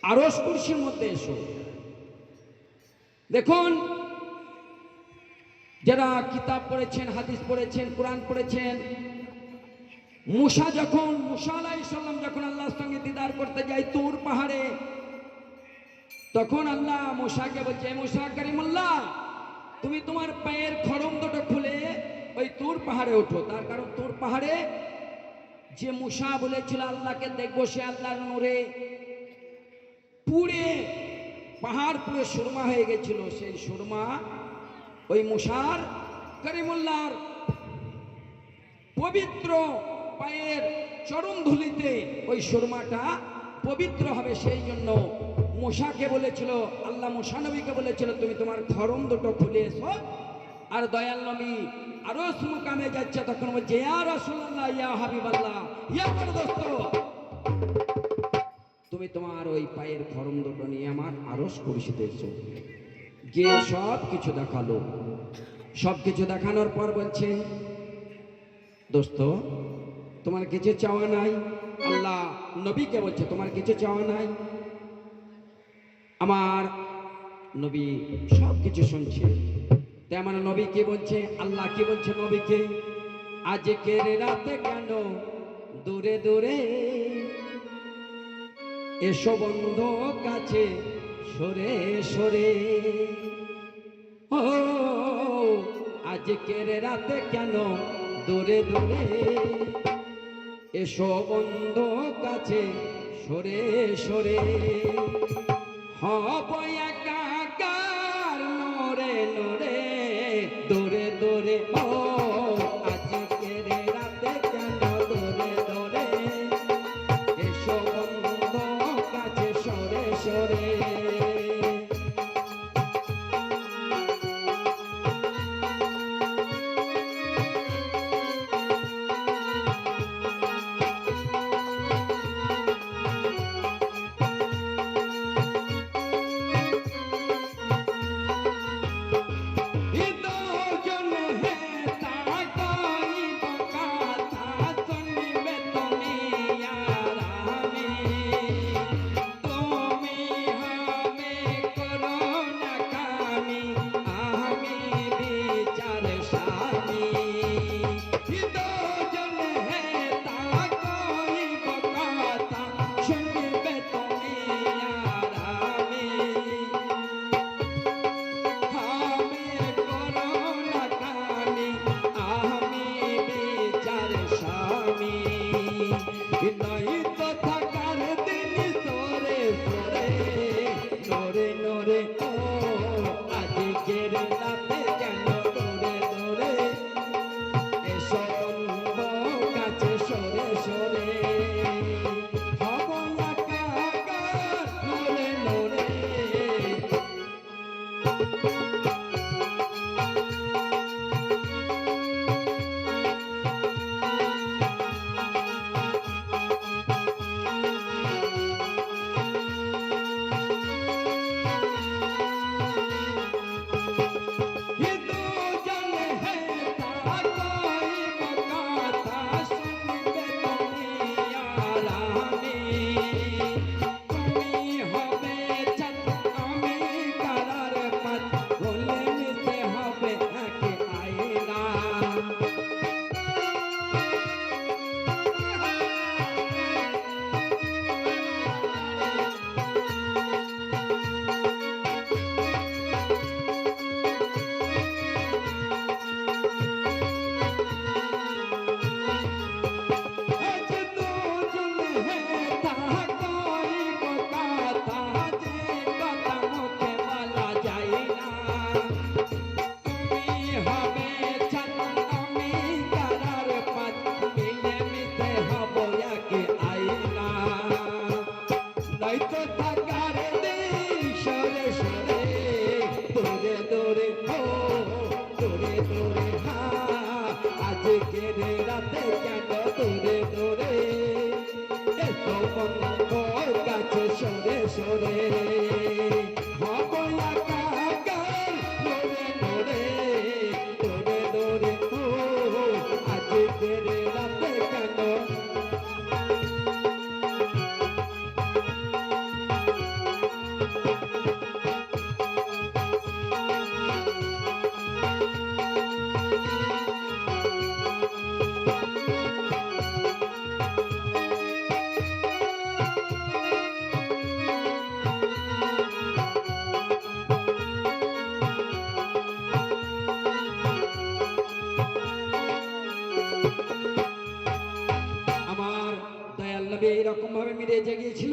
আরশ কুরসির মধ্যে এসো। দেখুন, যারা কিতাব পড়েছেন, হাদিস পড়েছেন, কোরআন পড়েছেন, মুসা আলাইহিস সালাম যখন আল্লাহর সঙ্গে দিদার করতে যায় তুর পাহাড়ে, তখন আল্লাহ মুসাকে বলছে, মুসা কারিমুল্লাহ, তুমি তোমার পায়ের খড়ম দুটো খুলে ওই তুর পাহাড়ে ওঠো। তার কারণ তুর পাহাড়ে যে মুসা বলেছিল আল্লাহকে দেখবো, সে আল্লাহর নূরে পুড়ে পাহাড় পুরো সুরমা হয়ে গেছিল। সেই সুরমা ওই মুসার কারিমুল্লাহর পবিত্র পায়ের চরণ ধুলিতে ওই সুরমাটা পবিত্র হবে। সেই জন্য মুসাকে বলেছিল, আল্লাহ মুসা নবীকে বলেছিল, তুমি তোমার খড়ম দুটো খুলে এসো। আর দয়াল নবী আরশ মুকামে যাচ্ছে, তখন বলছে, ইয়া রাসূলুল্লাহ, ইয়া হাবিবাল্লাহ, ইয়া আমার দোস্ত, তুমি তোমার ওই পায়ের খড়ম দুটো নিয়ে আমার আরশ কুরসিতে এসো। গিয়ে সব কিছু দেখালো। সব কিছু দেখানোর পর বলছে, দোস্ত, তোমার কিছু চাওয়া নাই? আল্লাহ নবীকে বলছে, তোমার কিছু চাওয়া নাই? আমার নবী সব কিছু শুনছে। তাই আমার নবী কি বলছে, আল্লাহ কি বলছে নবীকে, আজকের রাতে কেন দূরে দূরে এসো বন্ধু কাছে সরে সরে। ও আজকের রাতে কেন দূরে দূরে এসো বন্ধু কাছে সরে সরে। হব একাকার নরে নরে দূরে দূরে। ও আজকের রাতে কেন দূরে দূরে এসো বন্ধু কাছে সরে সরে। এইরকম ভাবে মিরাজে গিয়েছিল।